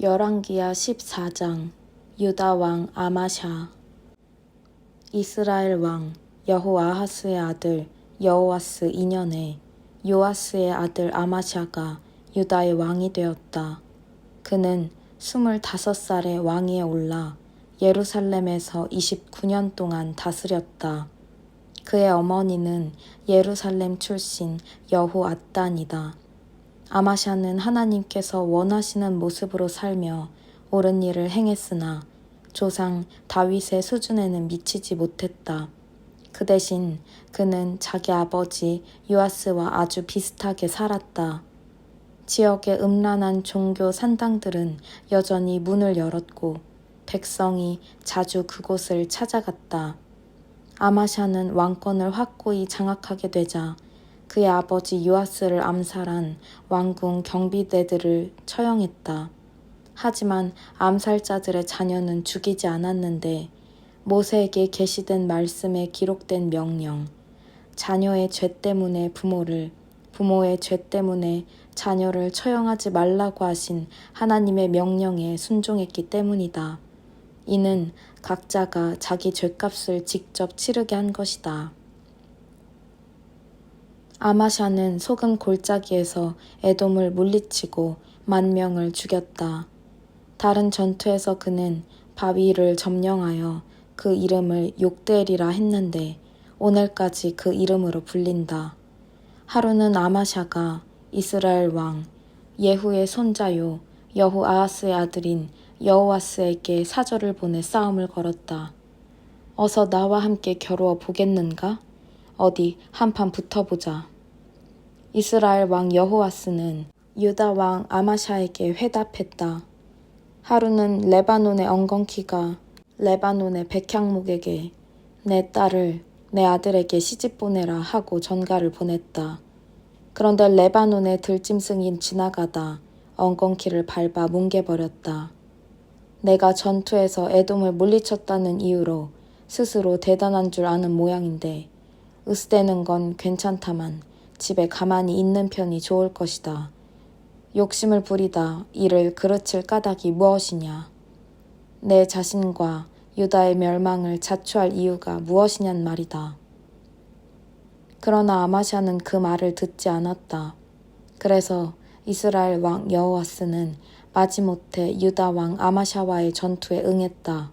열왕기하 14장 유다 왕 아마샤. 이스라엘 왕 여호아하스의 아들 여호아스 2년에 요아스의 아들 아마샤가 유다의 왕이 되었다. 그는 25살에 왕위에 올라 예루살렘에서 29년 동안 다스렸다. 그의 어머니는 예루살렘 출신 여호앗단이다. 아마샤는 하나님께서 원하시는 모습으로 살며 옳은 일을 행했으나 조상 다윗의 수준에는 미치지 못했다. 그 대신 그는 자기 아버지 요아스와 아주 비슷하게 살았다. 지역의 음란한 종교 산당들은 여전히 문을 열었고 백성이 자주 그곳을 찾아갔다. 아마샤는 왕권을 확고히 장악하게 되자 그의 아버지 요아스를 암살한 왕궁 경비대들을 처형했다. 하지만 암살자들의 자녀는 죽이지 않았는데 모세에게 계시된 말씀에 기록된 명령, 자녀의 죄 때문에 부모를, 부모의 죄 때문에 자녀를 처형하지 말라고 하신 하나님의 명령에 순종했기 때문이다. 이는 각자가 자기 죄값을 직접 치르게 한 것이다. 아마샤는 소금 골짜기에서 에돔을 물리치고 10,000명을 죽였다. 다른 전투에서 그는 바위를 점령하여 그 이름을 욕대엘이라 했는데 오늘까지 그 이름으로 불린다. 하루는 아마샤가 이스라엘 왕 예후의 손자요 여호아하스의 아들인 여호아스에게 사절을 보내 싸움을 걸었다. 어서 나와 함께 겨루어 보겠는가? 어디 한판 붙어보자. 이스라엘 왕 여호아스는 유다 왕 아마샤에게 회답했다. 하루는 레바논의 엉겅퀴가 레바논의 백향목에게 내 딸을 내 아들에게 시집 보내라 하고 전가를 보냈다. 그런데 레바논의 들짐승이 지나가다 엉겅퀴를 밟아 뭉개버렸다. 내가 전투에서 에돔을 물리쳤다는 이유로 스스로 대단한 줄 아는 모양인데 으스대는 건 괜찮다만 집에 가만히 있는 편이 좋을 것이다. 욕심을 부리다 이를 그르칠 까닭이 무엇이냐? 내 자신과 유다의 멸망을 자초할 이유가 무엇이냔 말이다. 그러나 아마샤는 그 말을 듣지 않았다. 그래서 이스라엘 왕 여호아스는 마지못해 유다 왕 아마샤와의 전투에 응했다.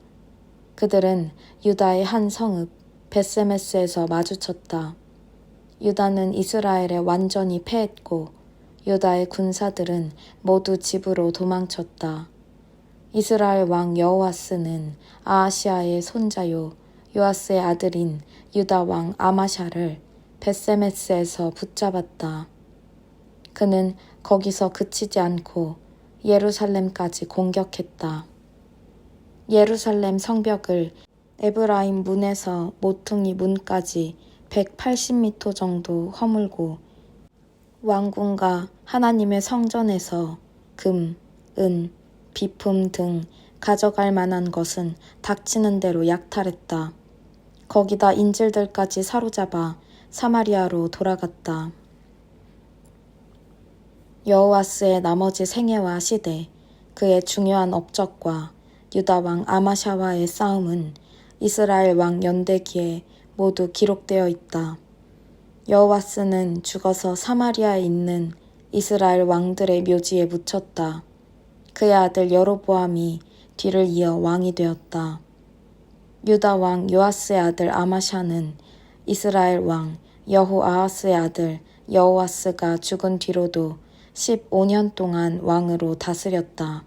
그들은 유다의 한 성읍 벳세메스에서 마주쳤다. 유다는 이스라엘에 완전히 패했고 유다의 군사들은 모두 집으로 도망쳤다. 이스라엘 왕 여호아스는 아하시아의 손자요 요아스의 아들인 유다 왕 아마샤를 벳세메스에서 붙잡았다. 그는 거기서 그치지 않고 예루살렘까지 공격했다. 예루살렘 성벽을 에브라임 문에서 모퉁이 문까지 180m 정도 허물고 왕궁과 하나님의 성전에서 금, 은, 비품 등 가져갈 만한 것은 닥치는 대로 약탈했다. 거기다 인질들까지 사로잡아 사마리아로 돌아갔다. 여호아스의 나머지 생애와 시대, 그의 중요한 업적과 유다 왕 아마샤와의 싸움은 이스라엘 왕 연대기에 모두 기록되어 있다. 여호아스는 죽어서 사마리아에 있는 이스라엘 왕들의 묘지에 묻혔다. 그의 아들 여로보암이 뒤를 이어 왕이 되었다. 유다 왕 요아스의 아들 아마샤는 이스라엘 왕 여호아하스의 아들 여호아스가 죽은 뒤로도 15년 동안 왕으로 다스렸다.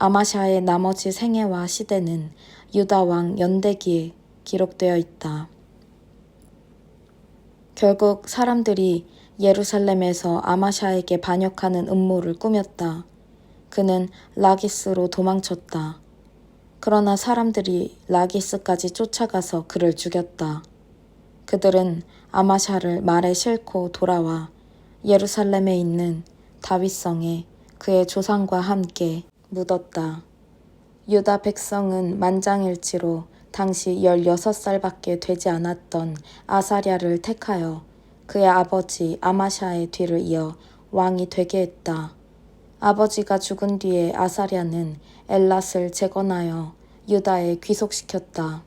아마샤의 나머지 생애와 시대는 유다 왕 연대기에 기록되어 있다. 결국 사람들이 예루살렘에서 아마샤에게 반역하는 음모를 꾸몄다. 그는 라기스로 도망쳤다. 그러나 사람들이 라기스까지 쫓아가서 그를 죽였다. 그들은 아마샤를 말에 싣고 돌아와 예루살렘에 있는 다윗성에 그의 조상과 함께 묻었다. 유다 백성은 만장일치로 당시 16살밖에 되지 않았던 아사랴를 택하여 그의 아버지 아마샤의 뒤를 이어 왕이 되게 했다. 아버지가 죽은 뒤에 아사랴는 엘랏을 재건하여 유다에 귀속시켰다.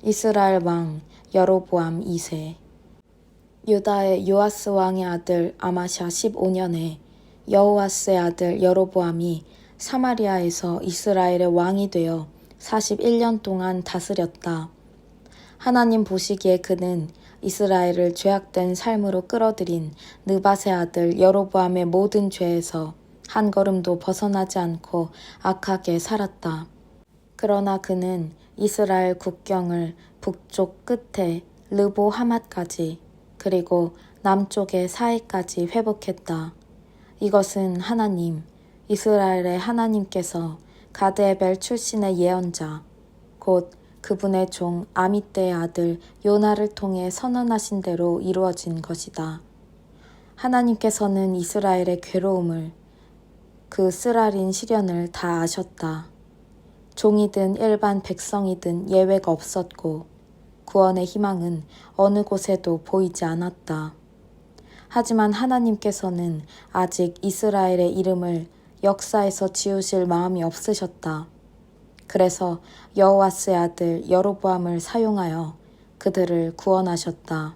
이스라엘 왕 여로보암 2세. 유다의 요아스 왕의 아들 아마샤 15년에 여호아스의 아들 여로보암이 사마리아에서 이스라엘의 왕이 되어 41년 동안 다스렸다. 하나님 보시기에 그는 이스라엘을 죄악된 삶으로 끌어들인 느밧의 아들 여로보암의 모든 죄에서 한 걸음도 벗어나지 않고 악하게 살았다. 그러나 그는 이스라엘 국경을 북쪽 끝에 르보 하맛까지 그리고 남쪽의 사해까지 회복했다. 이것은 하나님, 이스라엘의 하나님께서 가드에벨 출신의 예언자, 곧 그분의 종 아미떼의 아들 요나를 통해 선언하신 대로 이루어진 것이다. 하나님께서는 이스라엘의 괴로움을, 그 쓰라린 시련을 다 아셨다. 종이든 일반 백성이든 예외가 없었고 구원의 희망은 어느 곳에도 보이지 않았다. 하지만 하나님께서는 아직 이스라엘의 이름을 역사에서 지우실 마음이 없으셨다. 그래서 여호아스의 아들 여로보암을 사용하여 그들을 구원하셨다.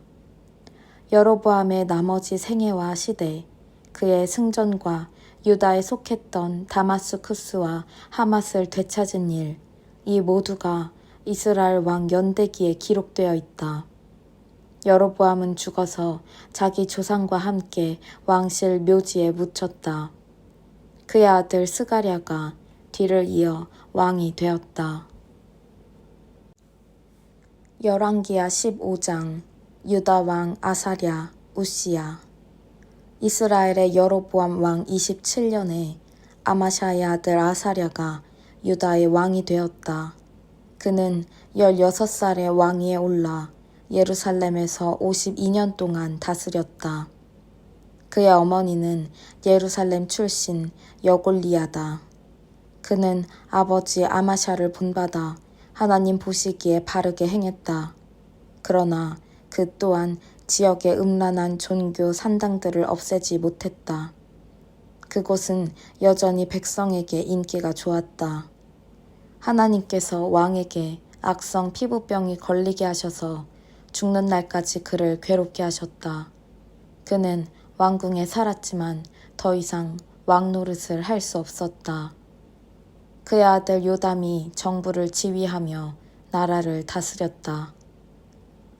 여로보암의 나머지 생애와 시대, 그의 승전과 유다에 속했던 다마스쿠스와 하맛을 되찾은 일, 이 모두가 이스라엘 왕 연대기에 기록되어 있다. 여로보암은 죽어서 자기 조상과 함께 왕실 묘지에 묻혔다. 그의 아들 스가랴가 뒤를 이어 왕이 되었다. 열왕기하 15장. 유다 왕 아사랴, 우시야. 이스라엘의 여로보암 왕 27년에 아마샤의 아들 아사랴가 유다의 왕이 되었다. 그는 16살에 왕위에 올라 예루살렘에서 52년 동안 다스렸다. 그의 어머니는 예루살렘 출신 여골리야다. 그는 아버지 아마샤를 본받아 하나님 보시기에 바르게 행했다. 그러나 그 또한 지역의 음란한 종교 산당들을 없애지 못했다. 그곳은 여전히 백성에게 인기가 좋았다. 하나님께서 왕에게 악성 피부병이 걸리게 하셔서 죽는 날까지 그를 괴롭게 하셨다. 그는 왕궁에 살았지만 더 이상 왕 노릇을 할 수 없었다. 그의 아들 요담이 정부를 지휘하며 나라를 다스렸다.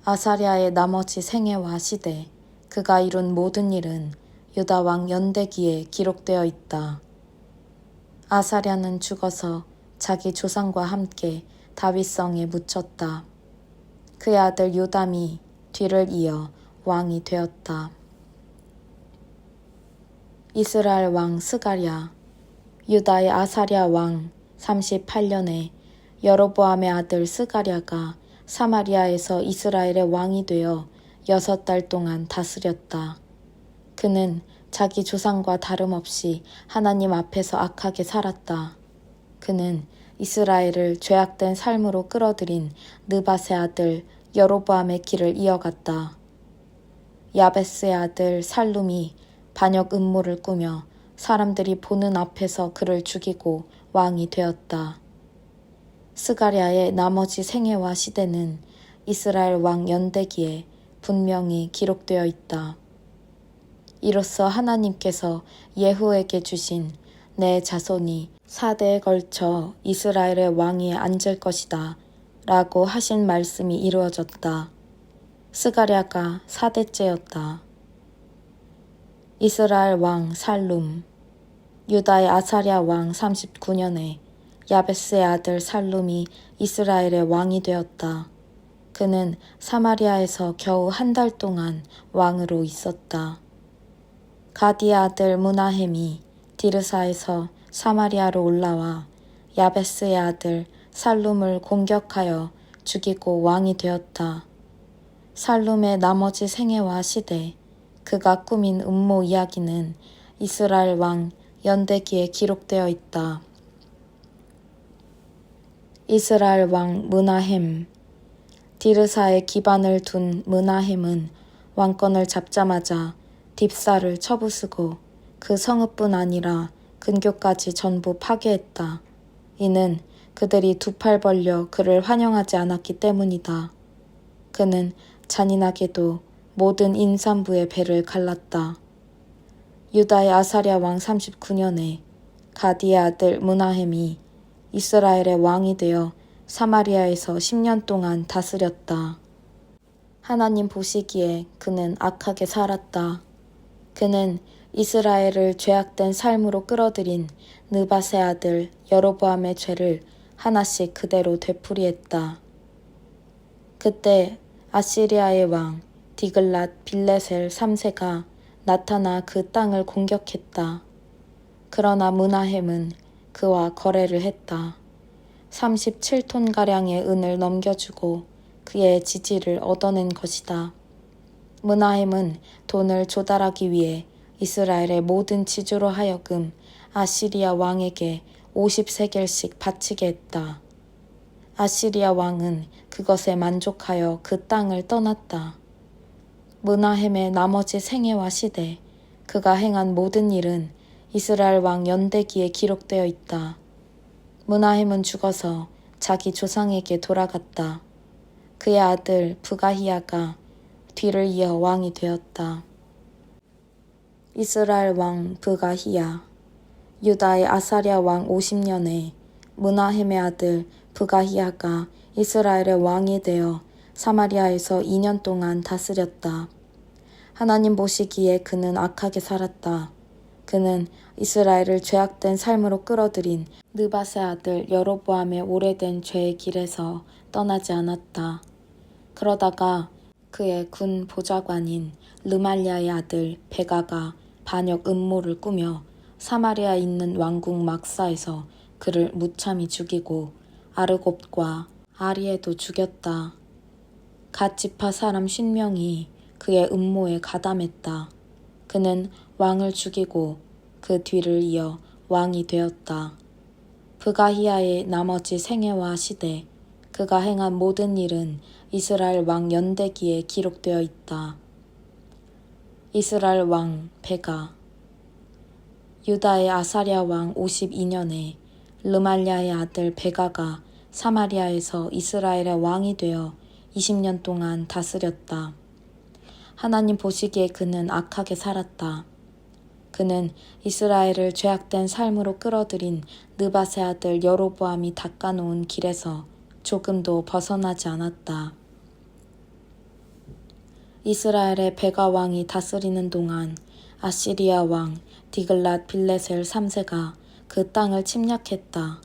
아사랴의 나머지 생애와 시대, 그가 이룬 모든 일은 유다 왕 연대기에 기록되어 있다. 아사랴는 죽어서 자기 조상과 함께 다윗성에 묻혔다. 그의 아들 요담이 뒤를 이어 왕이 되었다. 이스라엘 왕 스가랴. 유다의 아사랴 왕 38년에 여로보암의 아들 스가랴가 사마리아에서 이스라엘의 왕이 되어 6달 동안 다스렸다. 그는 자기 조상과 다름없이 하나님 앞에서 악하게 살았다. 그는 이스라엘을 죄악된 삶으로 끌어들인 느밧의 아들 여로보암의 길을 이어갔다. 야베스의 아들 살룸이 반역 음모를 꾸며 사람들이 보는 앞에서 그를 죽이고 왕이 되었다. 스가랴의 나머지 생애와 시대는 이스라엘 왕 연대기에 분명히 기록되어 있다. 이로써 하나님께서 예후에게 주신 내 자손이 4대에 걸쳐 이스라엘의 왕위에 앉을 것이다 라고 하신 말씀이 이루어졌다. 스가랴가 4대째였다. 이스라엘 왕 살룸. 유다의 아사랴 왕 39년에 야베스의 아들 살룸이 이스라엘의 왕이 되었다. 그는 사마리아에서 겨우 1달 동안 왕으로 있었다. 가디의 아들 무나헴이 디르사에서 사마리아로 올라와 야베스의 아들 살룸을 공격하여 죽이고 왕이 되었다. 살룸의 나머지 생애와 시대, 그가 꾸민 음모 이야기는 이스라엘 왕 연대기에 기록되어 있다. 이스라엘 왕 무나헴. 디르사에 기반을 둔 무나헴은 왕권을 잡자마자 딥사를 쳐부수고 그 성읍뿐 아니라 근교까지 전부 파괴했다. 이는 그들이 두 팔 벌려 그를 환영하지 않았기 때문이다. 그는 잔인하게도 모든 임산부의 배를 갈랐다. 유다의 아사랴 왕 39년에 가디의 아들 므나헴이 이스라엘의 왕이 되어 사마리아에서 10년 동안 다스렸다. 하나님 보시기에 그는 악하게 살았다. 그는 이스라엘을 죄악된 삶으로 끌어들인 느밧의 아들 여로보암의 죄를 하나씩 그대로 되풀이했다. 그때 아시리아의 왕 디글랏 빌레셀 3세가 나타나 그 땅을 공격했다. 그러나 므나헴은 그와 거래를 했다. 37톤가량의 은을 넘겨주고 그의 지지를 얻어낸 것이다. 므나헴은 돈을 조달하기 위해 이스라엘의 모든 지주로 하여금 아시리아 왕에게 50세겔씩 바치게 했다. 아시리아 왕은 그것에 만족하여 그 땅을 떠났다. 므나헴의 나머지 생애와 시대, 그가 행한 모든 일은 이스라엘 왕 연대기에 기록되어 있다. 므나헴은 죽어서 자기 조상에게 돌아갔다. 그의 아들 브가히야가 뒤를 이어 왕이 되었다. 이스라엘 왕 브가히야. 유다의 아사랴 왕 50년에 므나헴의 아들 브가히야가 이스라엘의 왕이 되어 사마리아에서 2년 동안 다스렸다. 하나님 보시기에 그는 악하게 살았다. 그는 이스라엘을 죄악된 삶으로 끌어들인 느밧의 아들 여로보암의 오래된 죄의 길에서 떠나지 않았다. 그러다가 그의 군 보좌관인 르말랴의 아들 베가가 반역 음모를 꾸며 사마리아에 있는 왕궁 막사에서 그를 무참히 죽이고 아르곱과 아리에도 죽였다. 갓 지파 사람 50명이 그의 음모에 가담했다. 그는 왕을 죽이고 그 뒤를 이어 왕이 되었다. 브가히야의 나머지 생애와 시대, 그가 행한 모든 일은 이스라엘 왕 연대기에 기록되어 있다. 이스라엘 왕 베가. 유다의 아사랴 왕 52년에 르말랴의 아들 베가가 사마리아에서 이스라엘의 왕이 되어 20년 동안 다스렸다. 하나님 보시기에 그는 악하게 살았다. 그는 이스라엘을 죄악된 삶으로 끌어들인 느밧의 아들 여로보암이 닦아놓은 길에서 조금도 벗어나지 않았다. 이스라엘의 베가 왕이 다스리는 동안 아시리아 왕 디글랏 빌레셀 3세가 그 땅을 침략했다.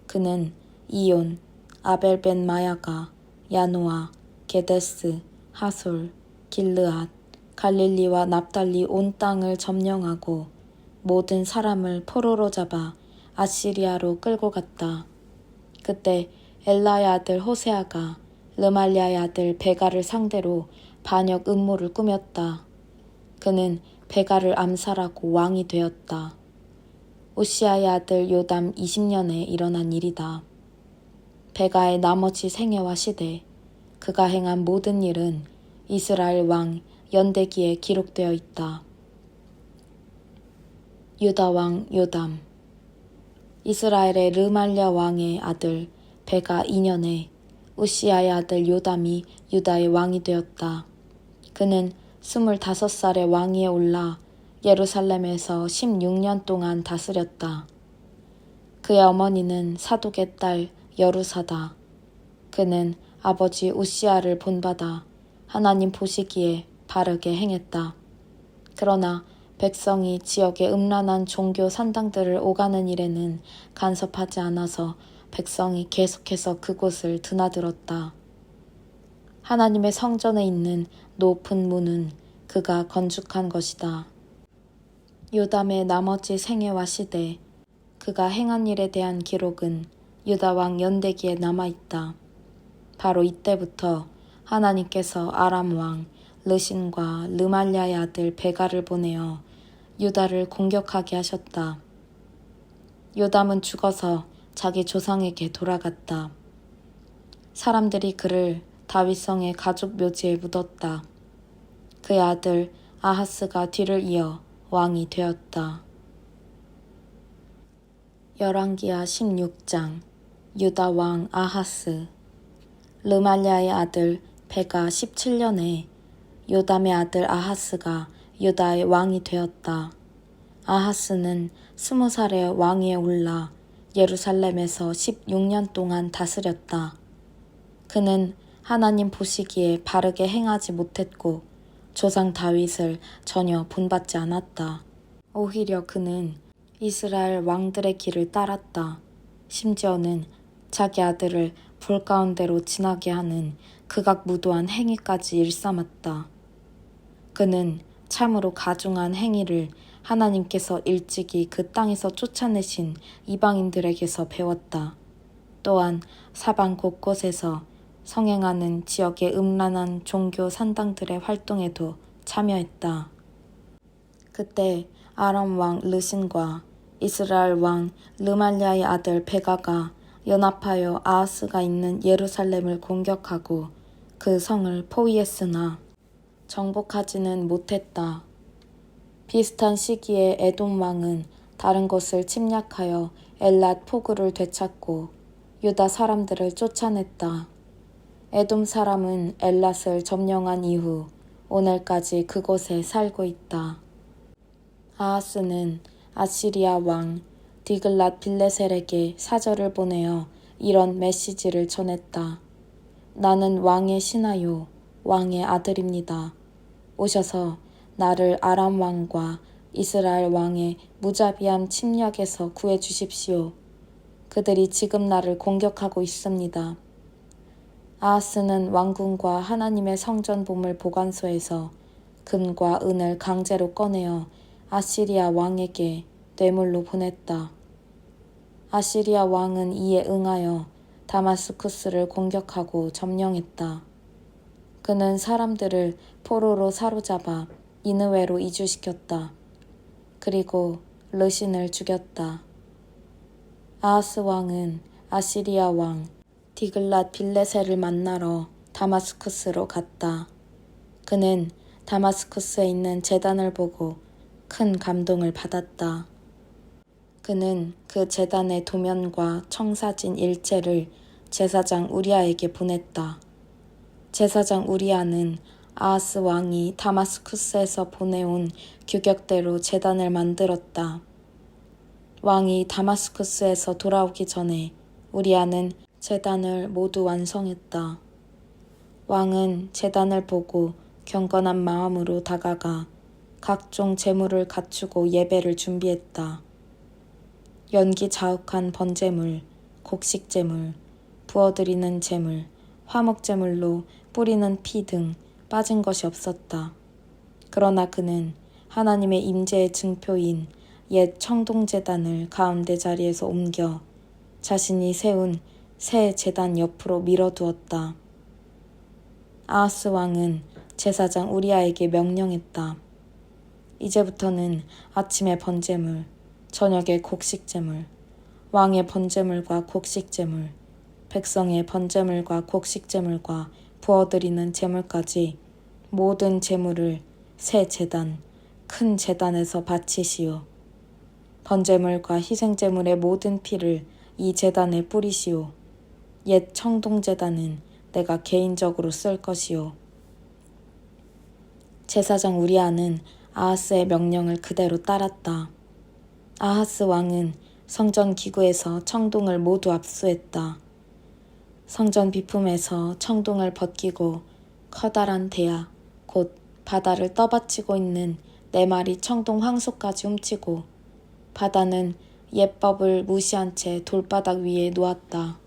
그는 이온, 아벨벤 마야가, 야노아, 게데스, 하솔, 길르앗, 갈릴리와 납달리 온 땅을 점령하고 모든 사람을 포로로 잡아 아시리아로 끌고 갔다. 그때 엘라의 아들 호세아가 르말랴의 아들 베가를 상대로 반역 음모를 꾸몄다. 그는 베가를 암살하고 왕이 되었다. 우시아의 아들 요담 20년에 일어난 일이다. 베가의 나머지 생애와 시대, 그가 행한 모든 일은 이스라엘 왕 연대기에 기록되어 있다. 유다 왕 요담. 이스라엘의 르말랴 왕의 아들 베가 2년에 우시아의 아들 요담이 유다의 왕이 되었다. 그는 25살의 왕위에 올라 예루살렘에서 16년 동안 다스렸다. 그의 어머니는 사독의 딸 여루사다. 그는 아버지 우시아를 본받아 하나님 보시기에 바르게 행했다. 그러나 백성이 지역의 음란한 종교 산당들을 오가는 일에는 간섭하지 않아서 백성이 계속해서 그곳을 드나들었다. 하나님의 성전에 있는 높은 문은 그가 건축한 것이다. 요담의 나머지 생애와 시대, 그가 행한 일에 대한 기록은 유다 왕 연대기에 남아있다. 바로 이때부터 하나님께서 아람 왕 르신과 르말랴의 아들 베가를 보내어 유다를 공격하게 하셨다. 요담은 죽어서 자기 조상에게 돌아갔다. 사람들이 그를 다윗성의 가족 묘지에 묻었다. 그의 아들 아하스가 뒤를 이어 왕이 되었다. 열왕기하 16장 유다 왕 아하스. 르말랴의 아들 베가 17년에 요담의 아들 아하스가 유다의 왕이 되었다. 아하스는 20살에 왕위에 올라 예루살렘에서 16년 동안 다스렸다. 그는 하나님 보시기에 바르게 행하지 못했고 조상 다윗을 전혀 본받지 않았다. 오히려 그는 이스라엘 왕들의 길을 따랐다. 심지어는 자기 아들을 불 가운데로 지나게 하는 극악무도한 행위까지 일삼았다. 그는 참으로 가증한 행위를 하나님께서 일찍이 그 땅에서 쫓아내신 이방인들에게서 배웠다. 또한 사방 곳곳에서 성행하는 지역의 음란한 종교 산당들의 활동에도 참여했다. 그때 아람 왕 르신과 이스라엘 왕 르말랴의 아들 베가가 연합하여 아하스가 있는 예루살렘을 공격하고 그 성을 포위했으나 정복하지는 못했다. 비슷한 시기에 에돔 왕은 다른 곳을 침략하여 엘랏 포구를 되찾고 유다 사람들을 쫓아냈다. 에돔 사람은 엘랏을 점령한 이후 오늘까지 그곳에 살고 있다. 아하스는 아시리아 왕 디글랏 빌레셀에게 사절을 보내어 이런 메시지를 전했다. 나는 왕의 신하요 왕의 아들입니다. 오셔서 나를 아람 왕과 이스라엘 왕의 무자비한 침략에서 구해주십시오. 그들이 지금 나를 공격하고 있습니다. 아하스는 왕궁과 하나님의 성전 보물 보관소에서 금과 은을 강제로 꺼내어 아시리아 왕에게 뇌물로 보냈다. 아시리아 왕은 이에 응하여 다마스쿠스를 공격하고 점령했다. 그는 사람들을 포로로 사로잡아 니느웨로 이주시켰다. 그리고 르신을 죽였다. 아하스 왕은 아시리아 왕 디글랏 빌레셀을 만나러 다마스쿠스로 갔다. 그는 다마스쿠스에 있는 제단을 보고 큰 감동을 받았다. 그는 그 제단의 도면과 청사진 일체를 제사장 우리아에게 보냈다. 제사장 우리아는 아하스 왕이 다마스쿠스에서 보내온 규격대로 제단을 만들었다. 왕이 다마스쿠스에서 돌아오기 전에 우리아는 제단을 모두 완성했다. 왕은 제단을 보고 경건한 마음으로 다가가 각종 제물을 갖추고 예배를 준비했다. 연기 자욱한 번제물, 곡식제물, 부어드리는 제물, 화목제물로 뿌리는 피 등 빠진 것이 없었다. 그러나 그는 하나님의 임재의 증표인 옛 청동제단을 가운데 자리에서 옮겨 자신이 세운 새 제단 옆으로 밀어두었다. 아하스 왕은 제사장 우리아에게 명령했다. 이제부터는 아침에 번제물, 저녁에 곡식제물, 왕의 번제물과 곡식제물, 백성의 번제물과 곡식제물과 부어드리는 제물까지 모든 제물을 새 제단, 큰 제단에서 바치시오. 번제물과 희생제물의 모든 피를 이 제단에 뿌리시오. 옛 청동제단은 내가 개인적으로 쓸 것이오. 제사장 우리아는 아하스의 명령을 그대로 따랐다. 아하스 왕은 성전 기구에서 청동을 모두 압수했다. 성전 비품에서 청동을 벗기고 커다란 대야, 곧 바다를 떠받치고 있는 4마리 청동 황소까지 훔치고 바다는 예법을 무시한 채 돌바닥 위에 놓았다.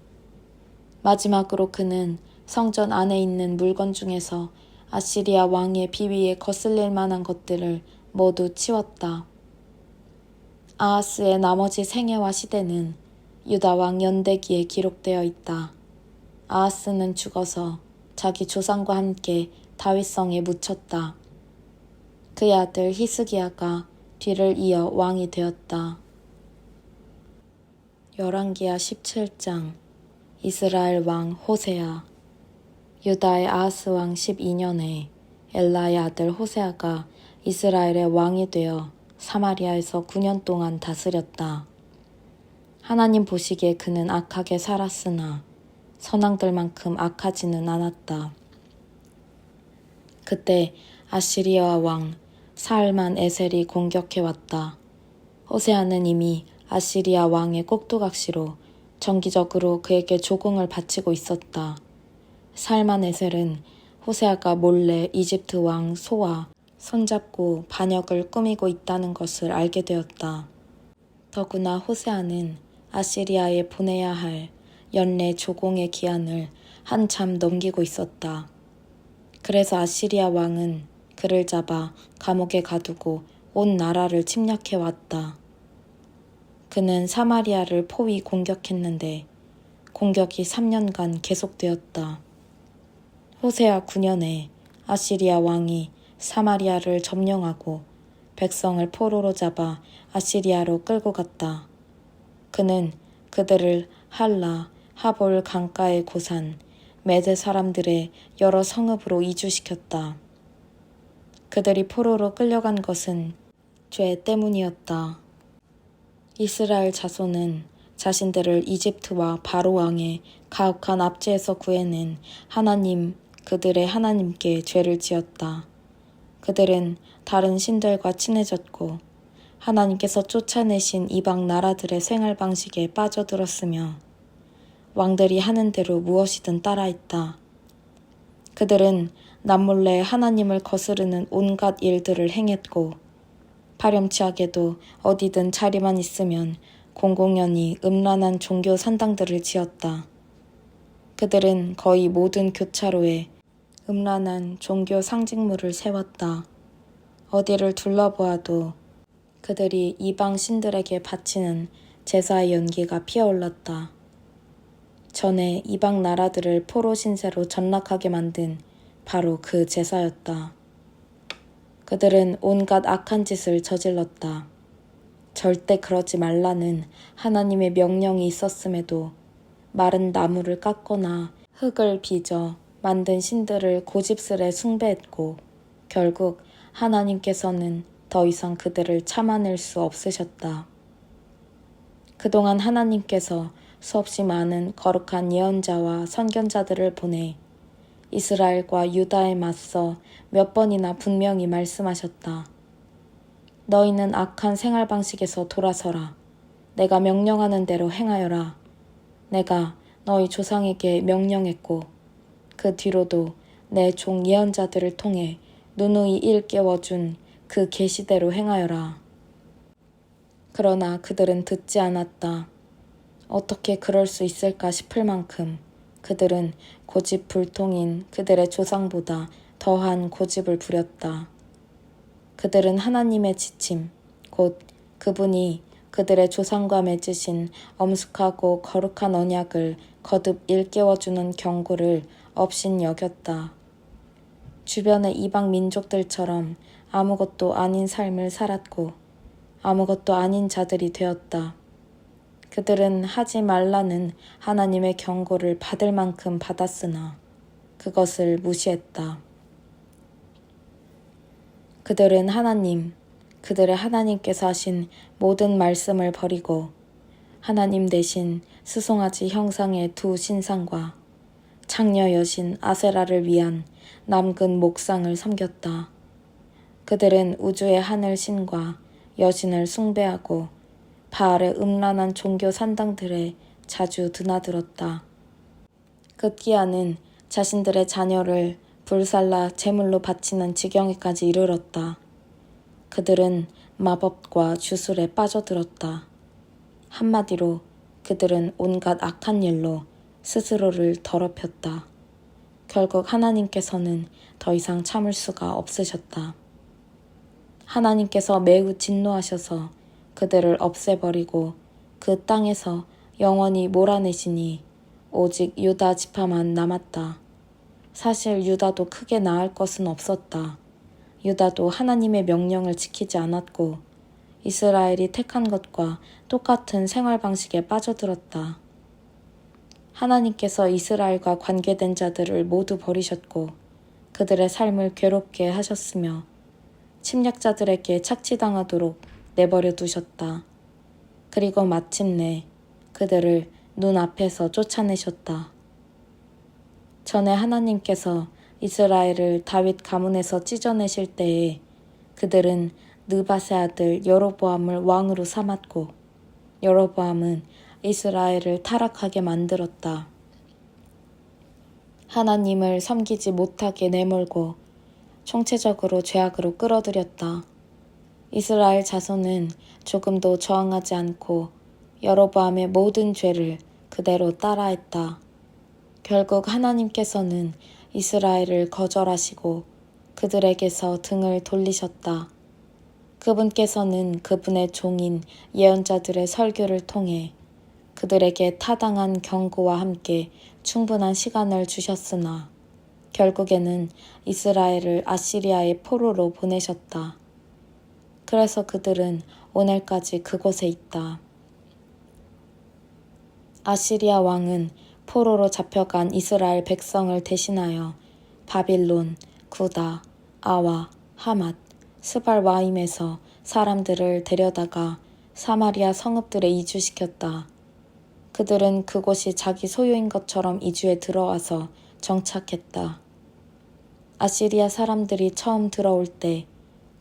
마지막으로 그는 성전 안에 있는 물건 중에서 아시리아 왕의 비위에 거슬릴 만한 것들을 모두 치웠다. 아하스의 나머지 생애와 시대는 유다 왕 연대기에 기록되어 있다. 아하스는 죽어서 자기 조상과 함께 다윗성에 묻혔다. 그의 아들 히스기야가 뒤를 이어 왕이 되었다. 열왕기하 17장 이스라엘 왕 호세아. 유다의 아하스 왕 12년에 엘라의 아들 호세아가 이스라엘의 왕이 되어 사마리아에서 9년 동안 다스렸다. 하나님 보시기에 그는 악하게 살았으나 선왕들만큼 악하지는 않았다. 그때 아시리아 왕 사알만 에셀이 공격해왔다. 호세아는 이미 아시리아 왕의 꼭두각시로 정기적으로 그에게 조공을 바치고 있었다. 사알만 에셀은 호세아가 몰래 이집트 왕 소와 손잡고 반역을 꾸미고 있다는 것을 알게 되었다. 더구나 호세아는 아시리아에 보내야 할 연례 조공의 기한을 한참 넘기고 있었다. 그래서 아시리아 왕은 그를 잡아 감옥에 가두고 온 나라를 침략해왔다. 그는 사마리아를 포위 공격했는데 공격이 3년간 계속되었다. 호세아 9년에 아시리아 왕이 사마리아를 점령하고 백성을 포로로 잡아 아시리아로 끌고 갔다. 그는 그들을 할라, 하볼 강가의 고산, 메대 사람들의 여러 성읍으로 이주시켰다. 그들이 포로로 끌려간 것은 죄 때문이었다. 이스라엘 자손은 자신들을 이집트와 바로 왕의 가혹한 압제에서 구해낸 하나님, 그들의 하나님께 죄를 지었다. 그들은 다른 신들과 친해졌고 하나님께서 쫓아내신 이방 나라들의 생활 방식에 빠져들었으며 왕들이 하는 대로 무엇이든 따라했다. 그들은 남몰래 하나님을 거스르는 온갖 일들을 행했고 파렴치하게도 어디든 자리만 있으면 공공연히 음란한 종교 산당들을 지었다. 그들은 거의 모든 교차로에 음란한 종교 상징물을 세웠다. 어디를 둘러보아도 그들이 이방 신들에게 바치는 제사의 연기가 피어올랐다. 전에 이방 나라들을 포로 신세로 전락하게 만든 바로 그 제사였다. 그들은 온갖 악한 짓을 저질렀다. 절대 그러지 말라는 하나님의 명령이 있었음에도 마른 나무를 깎거나 흙을 빚어 만든 신들을 고집스레 숭배했고 결국 하나님께서는 더 이상 그들을 참아낼 수 없으셨다. 그동안 하나님께서 수없이 많은 거룩한 예언자와 선견자들을 보내 이스라엘과 유다에 맞서 몇 번이나 분명히 말씀하셨다. 너희는 악한 생활 방식에서 돌아서라. 내가 명령하는 대로 행하여라. 내가 너희 조상에게 명령했고 그 뒤로도 내 종 예언자들을 통해 누누이 일깨워준 그 계시대로 행하여라. 그러나 그들은 듣지 않았다. 어떻게 그럴 수 있을까 싶을 만큼 그들은 고집불통인 그들의 조상보다 더한 고집을 부렸다. 그들은 하나님의 지침, 곧 그분이 그들의 조상과 맺으신 엄숙하고 거룩한 언약을 거듭 일깨워주는 경고를 없인 여겼다. 주변의 이방 민족들처럼 아무것도 아닌 삶을 살았고 아무것도 아닌 자들이 되었다. 그들은 하지 말라는 하나님의 경고를 받을 만큼 받았으나 그것을 무시했다. 그들은 하나님, 그들의 하나님께서 하신 모든 말씀을 버리고 하나님 대신 스송아지 형상의 두 신상과 창녀 여신 아세라를 위한 남근 목상을 섬겼다. 그들은 우주의 하늘 신과 여신을 숭배하고 바알의 음란한 종교 산당들에 자주 드나들었다. 급기야는 자신들의 자녀를 불살라 제물로 바치는 지경에까지 이르렀다. 그들은 마법과 주술에 빠져들었다. 한마디로 그들은 온갖 악한 일로 스스로를 더럽혔다. 결국 하나님께서는 더 이상 참을 수가 없으셨다. 하나님께서 매우 진노하셔서 그들을 없애버리고 그 땅에서 영원히 몰아내시니 오직 유다 지파만 남았다. 사실 유다도 크게 나을 것은 없었다. 유다도 하나님의 명령을 지키지 않았고 이스라엘이 택한 것과 똑같은 생활 방식에 빠져들었다. 하나님께서 이스라엘과 관계된 자들을 모두 버리셨고 그들의 삶을 괴롭게 하셨으며 침략자들에게 착취당하도록 내버려 두셨다. 그리고 마침내 그들을 눈앞에서 쫓아내셨다. 전에 하나님께서 이스라엘을 다윗 가문에서 찢어내실 때에 그들은 느밧의 아들 여로보암을 왕으로 삼았고 여로보암은 이스라엘을 타락하게 만들었다. 하나님을 섬기지 못하게 내몰고 총체적으로 죄악으로 끌어들였다. 이스라엘 자손은 조금도 저항하지 않고 여로보암의 모든 죄를 그대로 따라했다. 결국 하나님께서는 이스라엘을 거절하시고 그들에게서 등을 돌리셨다. 그분께서는 그분의 종인 예언자들의 설교를 통해 그들에게 타당한 경고와 함께 충분한 시간을 주셨으나 결국에는 이스라엘을 아시리아의 포로로 보내셨다. 그래서 그들은 오늘까지 그곳에 있다. 아시리아 왕은 포로로 잡혀간 이스라엘 백성을 대신하여 바빌론, 구다, 아와, 하맛, 스발와임에서 사람들을 데려다가 사마리아 성읍들에 이주시켰다. 그들은 그곳이 자기 소유인 것처럼 이주에 들어와서 정착했다. 아시리아 사람들이 처음 들어올 때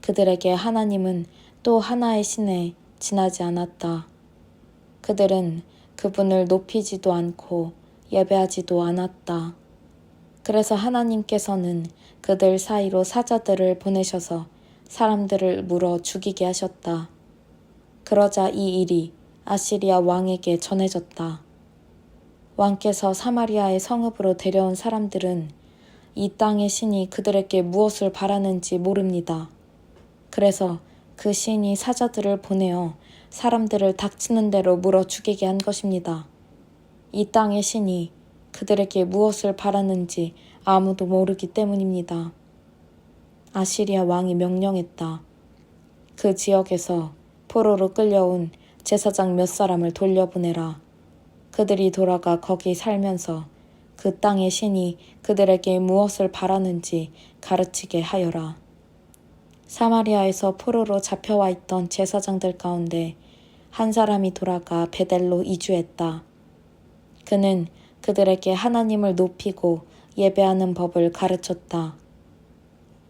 그들에게 하나님은 또 하나의 신에 지나지 않았다. 그들은 그분을 높이지도 않고 예배하지도 않았다. 그래서 하나님께서는 그들 사이로 사자들을 보내셔서 사람들을 물어 죽이게 하셨다. 그러자 이 일이 아시리아 왕에게 전해졌다. 왕께서 사마리아의 성읍으로 데려온 사람들은 이 땅의 신이 그들에게 무엇을 바라는지 모릅니다. 그래서 그 신이 사자들을 보내어 사람들을 닥치는 대로 물어 죽이게 한 것입니다. 이 땅의 신이 그들에게 무엇을 바라는지 아무도 모르기 때문입니다. 아시리아 왕이 명령했다. 그 지역에서 포로로 끌려온 제사장 몇 사람을 돌려보내라. 그들이 돌아가 거기 살면서 그 땅의 신이 그들에게 무엇을 바라는지 가르치게 하여라. 사마리아에서 포로로 잡혀와 있던 제사장들 가운데 한 사람이 돌아가 베델로 이주했다. 그는 그들에게 하나님을 높이고 예배하는 법을 가르쳤다.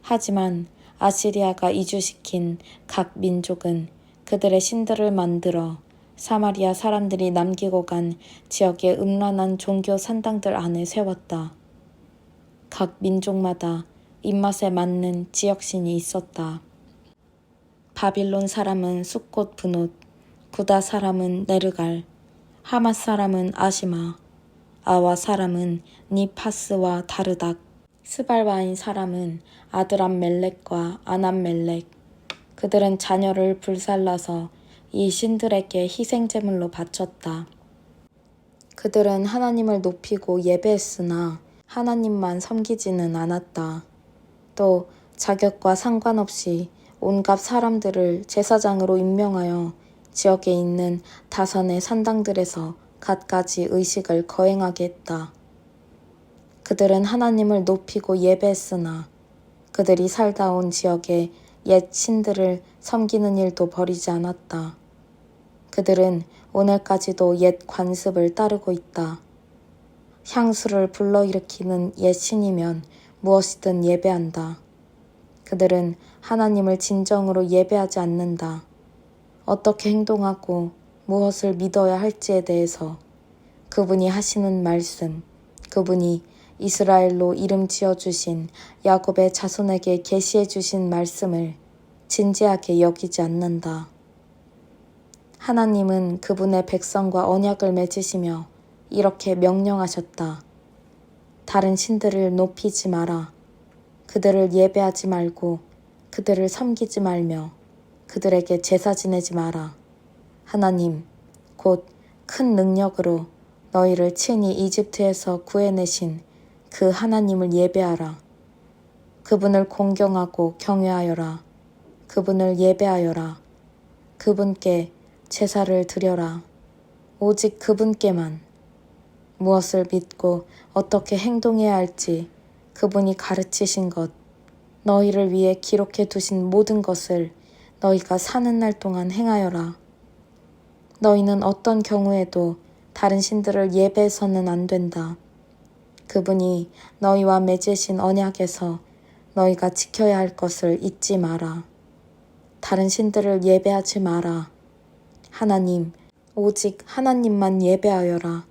하지만 아시리아가 이주시킨 각 민족은 그들의 신들을 만들어 사마리아 사람들이 남기고 간 지역의 음란한 종교 산당들 안에 세웠다. 각 민족마다 입맛에 맞는 지역신이 있었다. 바빌론 사람은 숫꽃 분옷, 구다 사람은 네르갈, 하맛 사람은 아시마, 아와 사람은 니파스와 다르닥, 스발와인 사람은 아드람멜렉과 아남멜렉. 그들은 자녀를 불살라서 이 신들에게 희생제물로 바쳤다. 그들은 하나님을 높이고 예배했으나 하나님만 섬기지는 않았다. 또 자격과 상관없이 온갖 사람들을 제사장으로 임명하여 지역에 있는 다산의 산당들에서 갖가지 의식을 거행하게 했다. 그들은 하나님을 높이고 예배했으나 그들이 살다 온 지역의 옛 신들을 섬기는 일도 버리지 않았다. 그들은 오늘까지도 옛 관습을 따르고 있다. 향수를 불러일으키는 옛 신이면 무엇이든 예배한다. 그들은 하나님을 진정으로 예배하지 않는다. 어떻게 행동하고 무엇을 믿어야 할지에 대해서 그분이 하시는 말씀, 그분이 이스라엘로 이름 지어주신 야곱의 자손에게 계시해 주신 말씀을 진지하게 여기지 않는다. 하나님은 그분의 백성과 언약을 맺으시며 이렇게 명령하셨다. 다른 신들을 높이지 마라. 그들을 예배하지 말고 그들을 섬기지 말며 그들에게 제사 지내지 마라. 하나님, 곧 큰 능력으로 너희를 친히 이집트에서 구해내신 그 하나님을 예배하라. 그분을 공경하고 경외하여라. 그분을 예배하여라. 그분께 제사를 드려라. 오직 그분께만. 무엇을 믿고 어떻게 행동해야 할지 그분이 가르치신 것 너희를 위해 기록해 두신 모든 것을 너희가 사는 날 동안 행하여라. 너희는 어떤 경우에도 다른 신들을 예배해서는 안 된다. 그분이 너희와 맺으신 언약에서 너희가 지켜야 할 것을 잊지 마라. 다른 신들을 예배하지 마라. 하나님, 오직 하나님만 예배하여라.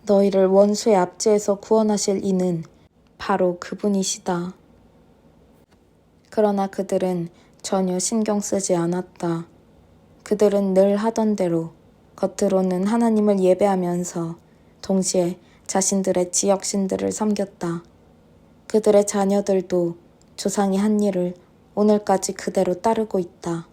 너희를 원수의 압제에서 구원하실 이는 바로 그분이시다. 그러나 그들은 전혀 신경 쓰지 않았다. 그들은 늘 하던 대로 겉으로는 하나님을 예배하면서 동시에 자신들의 지역 신들을 섬겼다. 그들의 자녀들도 조상이 한 일을 오늘까지 그대로 따르고 있다.